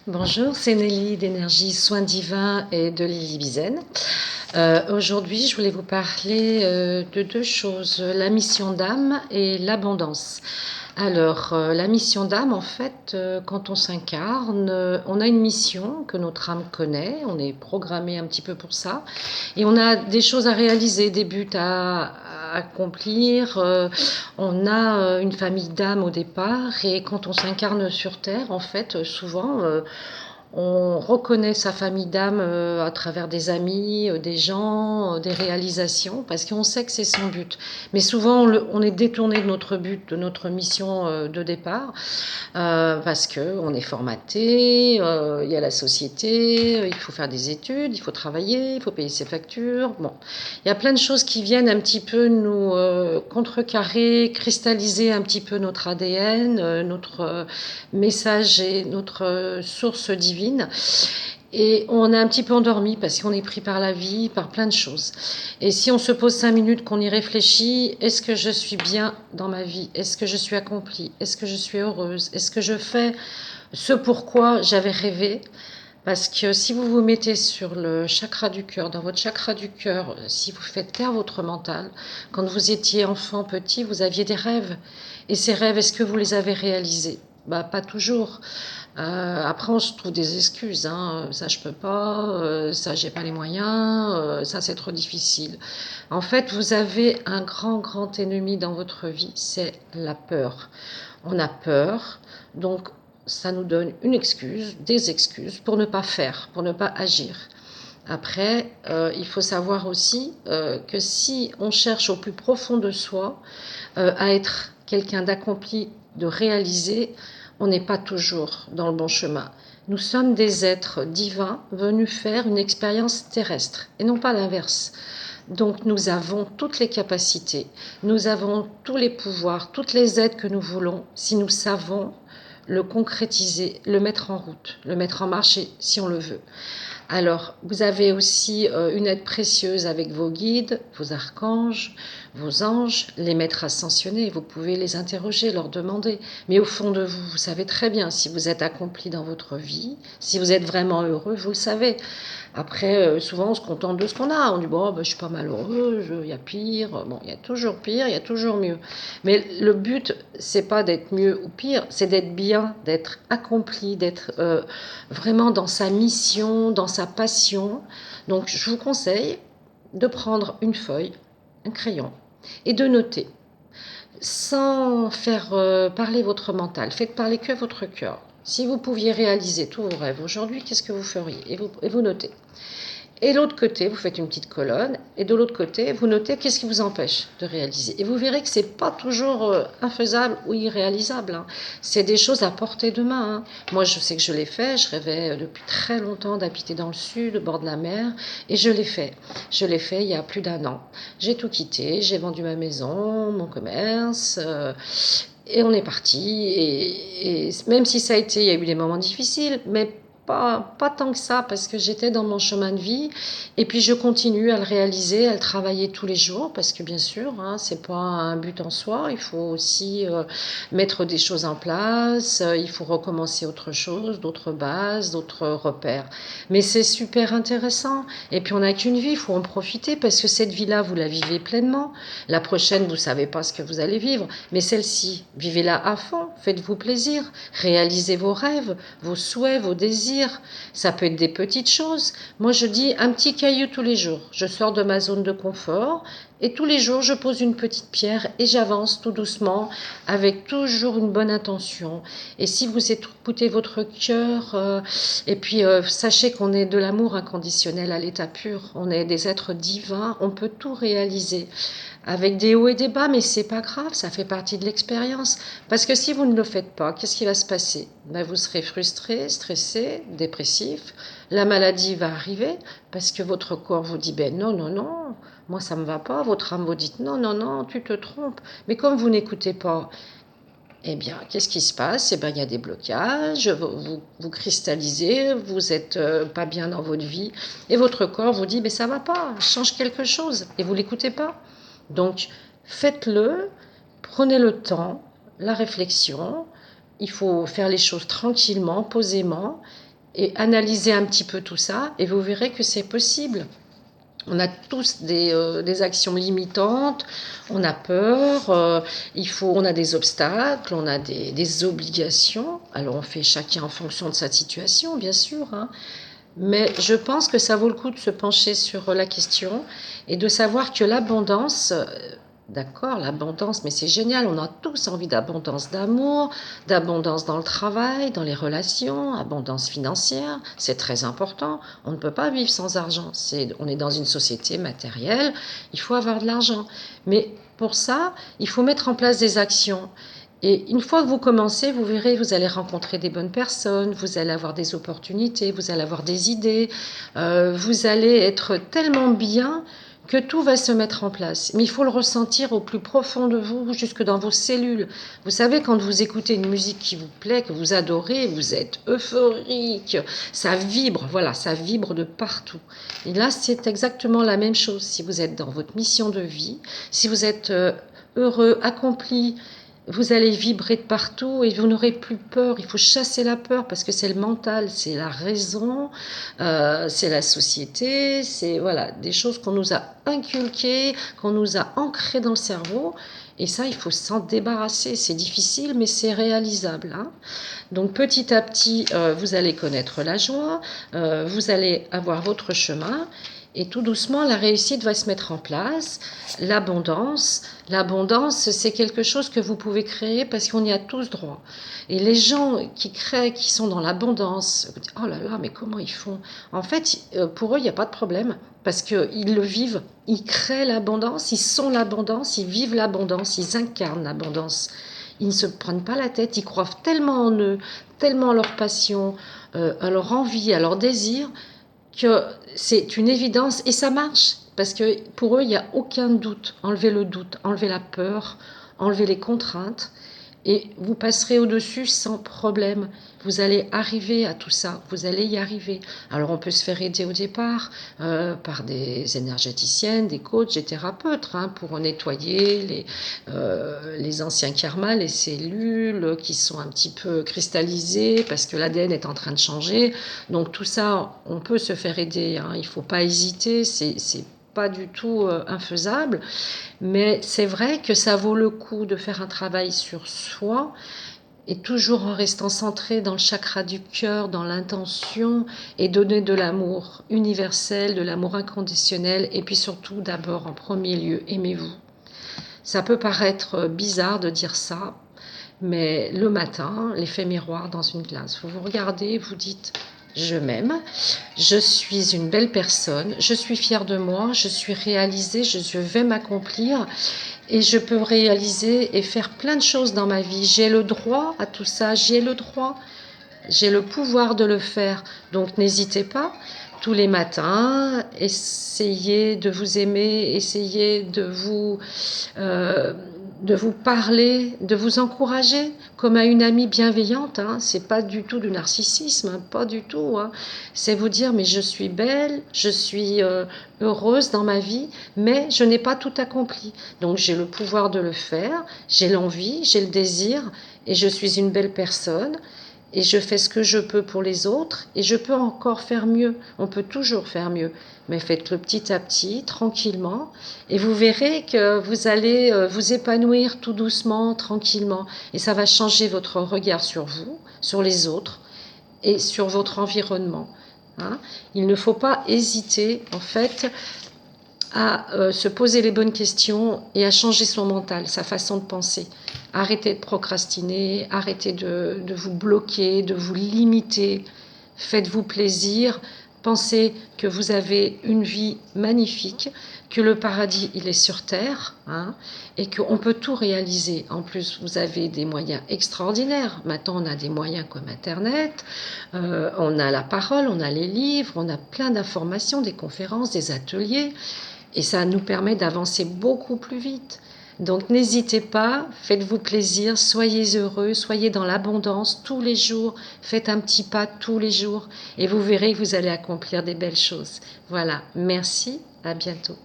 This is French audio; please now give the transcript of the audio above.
Bonjour, c'est Nelly d'Énergie Soins Divins et de Lily Bizen. Aujourd'hui, je voulais vous parler de deux choses, la mission d'âme et l'abondance. Alors, la mission d'âme, en fait, quand on s'incarne, on a une mission que notre âme connaît, on est programmé un petit peu pour ça, et on a des choses à réaliser, des buts à accomplir. On a une famille d'âme au départ, et quand on s'incarne sur Terre, en fait, souvent, on reconnaît sa famille d'âme à travers des amis, des gens, des réalisations, parce qu'on sait que c'est son but. Mais souvent, on est détourné de notre but, de notre mission de départ, parce qu'on est formaté, il y a la société, il faut faire des études, il faut travailler, il faut payer ses factures. Bon, il y a plein de choses qui viennent un petit peu nous contrecarrer, cristalliser un petit peu notre ADN, notre message et notre source divine. Et on est un petit peu endormi parce qu'on est pris par la vie, par plein de choses. Et si on se pose 5 minutes, qu'on y réfléchit, est-ce que je suis bien dans ma vie? Est-ce que je suis accomplie? Est-ce que je suis heureuse? Est-ce que je fais ce pourquoi j'avais rêvé? Parce que si vous vous mettez sur le chakra du cœur, dans votre chakra du cœur, si vous faites taire votre mental, quand vous étiez enfant petit, vous aviez des rêves. Et ces rêves, est-ce que vous les avez réalisés? Bah, pas toujours. Après, on se trouve des excuses. Hein. Ça, je peux pas. Ça, j'ai pas les moyens. Ça, c'est trop difficile. En fait, vous avez un grand, grand ennemi dans votre vie, c'est la peur. On a peur, donc ça nous donne une excuse, des excuses pour ne pas faire, pour ne pas agir. Après, il faut savoir aussi que si on cherche au plus profond de soi à être quelqu'un d'accompli, de réalisé, on n'est pas toujours dans le bon chemin. Nous sommes des êtres divins venus faire une expérience terrestre et non pas l'inverse. Donc nous avons toutes les capacités, nous avons tous les pouvoirs, toutes les aides que nous voulons si nous savons le concrétiser, le mettre en route, le mettre en marche si on le veut. Alors, vous avez aussi une aide précieuse avec vos guides, vos archanges, vos anges, les maîtres ascensionnés. Vous pouvez les interroger, leur demander. Mais au fond de vous, vous savez très bien si vous êtes accompli dans votre vie, si vous êtes vraiment heureux, vous le savez. Après, souvent, on se contente de ce qu'on a. On dit, bon, ben, je suis pas malheureux, il y a pire. Bon, il y a toujours pire, il y a toujours mieux. Mais le but, c'est pas d'être mieux ou pire, c'est d'être bien, d'être accompli, d'être vraiment dans sa mission, dans sa passion. Donc, je vous conseille de prendre une feuille, un crayon, et de noter, sans faire parler votre mental. Faites parler que votre cœur. Si vous pouviez réaliser tous vos rêves aujourd'hui, qu'est-ce que vous feriez? Et vous notez. Et de l'autre côté, vous faites une petite colonne, et de l'autre côté, vous notez qu'est-ce qui vous empêche de réaliser. Et vous verrez que ce n'est pas toujours infaisable ou irréalisable. Hein. C'est des choses à portée de main. Hein. Moi, je sais que je l'ai fait. Je rêvais depuis très longtemps d'habiter dans le sud, au bord de la mer, et je l'ai fait. Je l'ai fait il y a plus d'1 an. J'ai tout quitté, j'ai vendu ma maison, mon commerce. Et on est parti. Et même si ça a été, il y a eu des moments difficiles, mais pas tant que ça, parce que j'étais dans mon chemin de vie, et puis je continue à le réaliser, à le travailler tous les jours, parce que bien sûr, hein, c'est pas un but en soi, il faut aussi mettre des choses en place, il faut recommencer autre chose, d'autres bases, d'autres repères. Mais c'est super intéressant, et puis on n'a qu'une vie, il faut en profiter, parce que cette vie-là, vous la vivez pleinement. La prochaine, vous savez pas ce que vous allez vivre, mais celle-ci, vivez-la à fond, faites-vous plaisir, réalisez vos rêves, vos souhaits, vos désirs. Ça peut être des petites choses. Moi, je dis un petit caillou tous les jours. Je sors de ma zone de confort et tous les jours, je pose une petite pierre et j'avance tout doucement avec toujours une bonne intention. Et si vous écoutez votre cœur, et puis sachez qu'on est de l'amour inconditionnel à l'état pur. On est des êtres divins, on peut tout réaliser avec des hauts et des bas, mais c'est pas grave, ça fait partie de l'expérience. Parce que si vous ne le faites pas, qu'est-ce qui va se passer? Ben, vous serez frustré, stressé, dépressif. La maladie va arriver parce que votre corps vous dit ben non, non, non, moi ça me va pas. Votre âme vous dit non, non, non, tu te trompes. Mais comme vous n'écoutez pas, eh bien, qu'est-ce qui se passe? Eh bien, il y a des blocages, vous cristallisez, vous êtes pas bien dans votre vie, et votre corps vous dit, mais ça va pas, change quelque chose, et vous l'écoutez pas. Donc, faites-le, prenez le temps, la réflexion, il faut faire les choses tranquillement, posément, et analysez un petit peu tout ça et vous verrez que c'est possible. On a tous des actions limitantes, on a peur, on a des obstacles, on a des obligations. Alors on fait chacun en fonction de sa situation, bien sûr, hein. Mais je pense que ça vaut le coup de se pencher sur la question et de savoir que l'abondance, d'accord, l'abondance, mais c'est génial, on a tous envie d'abondance d'amour, d'abondance dans le travail, dans les relations, abondance financière, c'est très important. On ne peut pas vivre sans argent. On est dans une société matérielle, il faut avoir de l'argent. Mais pour ça, il faut mettre en place des actions. Et une fois que vous commencez, vous verrez, vous allez rencontrer des bonnes personnes, vous allez avoir des opportunités, vous allez avoir des idées, vous allez être tellement bien que tout va se mettre en place. Mais il faut le ressentir au plus profond de vous, jusque dans vos cellules. Vous savez, quand vous écoutez une musique qui vous plaît, que vous adorez, vous êtes euphorique, ça vibre, voilà, ça vibre de partout. Et là, c'est exactement la même chose. Si vous êtes dans votre mission de vie, si vous êtes heureux, accompli, vous allez vibrer de partout et vous n'aurez plus peur. Il faut chasser la peur parce que c'est le mental, c'est la raison, c'est la société, c'est voilà, des choses qu'on nous a inculquées, qu'on nous a ancrées dans le cerveau. Et ça, il faut s'en débarrasser. C'est difficile, mais c'est réalisable, hein. Donc petit à petit, vous allez connaître la joie, vous allez avoir votre chemin. Et tout doucement, la réussite va se mettre en place. L'abondance, c'est quelque chose que vous pouvez créer parce qu'on y a tous droit. Et les gens qui créent, qui sont dans l'abondance, vous dites, oh là là, mais comment ils font? En fait, pour eux, il n'y a pas de problème parce qu'ils le vivent. Ils créent l'abondance, ils sont l'abondance, ils vivent l'abondance, ils incarnent l'abondance. Ils ne se prennent pas la tête, ils croient tellement en eux, tellement à leur passion, à leur envie, à leur désir, que c'est une évidence et ça marche parce que pour eux il n'y a aucun doute. Enlevez le doute, enlevez la peur, enlevez les contraintes et vous passerez au-dessus sans problème. Vous allez arriver à tout ça, vous allez y arriver. Alors on peut se faire aider au départ par des énergéticiennes, des coachs, des thérapeutes hein, pour nettoyer les anciens karmas, les cellules qui sont un petit peu cristallisées parce que l'ADN est en train de changer. Donc tout ça, on peut se faire aider, hein. Il ne faut pas hésiter, c'est pas du tout infaisable, mais c'est vrai que ça vaut le coup de faire un travail sur soi et toujours en restant centré dans le chakra du cœur, dans l'intention et donner de l'amour universel, de l'amour inconditionnel et puis surtout d'abord en premier lieu, aimez-vous. Ça peut paraître bizarre de dire ça, mais le matin, l'effet miroir dans une glace, vous vous regardez, vous dites je m'aime, je suis une belle personne, je suis fière de moi, je suis réalisée, je vais m'accomplir et je peux réaliser et faire plein de choses dans ma vie. J'ai le droit à tout ça, j'ai le droit, j'ai le pouvoir de le faire. Donc n'hésitez pas, tous les matins, essayez de vous aimer, essayez euh, de vous parler, de vous encourager comme à une amie bienveillante. Hein. C'est pas du tout du narcissisme, hein, pas du tout. Hein. C'est vous dire mais je suis belle, je suis heureuse dans ma vie, mais je n'ai pas tout accompli. Donc j'ai le pouvoir de le faire, j'ai l'envie, j'ai le désir et je suis une belle personne. Et je fais ce que je peux pour les autres et je peux encore faire mieux. On peut toujours faire mieux, mais faites-le petit à petit, tranquillement, et vous verrez que vous allez vous épanouir tout doucement, tranquillement, et ça va changer votre regard sur vous, sur les autres et sur votre environnement. Hein. Il ne faut pas hésiter, en fait, à se poser les bonnes questions et à changer son mental, sa façon de penser. Arrêtez de procrastiner, arrêtez de vous bloquer, de vous limiter. Faites-vous plaisir. Pensez que vous avez une vie magnifique, que le paradis, il est sur terre, hein, et qu'on peut tout réaliser. En plus, vous avez des moyens extraordinaires. Maintenant, on a des moyens comme Internet, on a la parole, on a les livres, on a plein d'informations, des conférences, des ateliers. Et ça nous permet d'avancer beaucoup plus vite. Donc n'hésitez pas, faites-vous plaisir, soyez heureux, soyez dans l'abondance tous les jours, faites un petit pas tous les jours et vous verrez que vous allez accomplir des belles choses. Voilà, merci, à bientôt.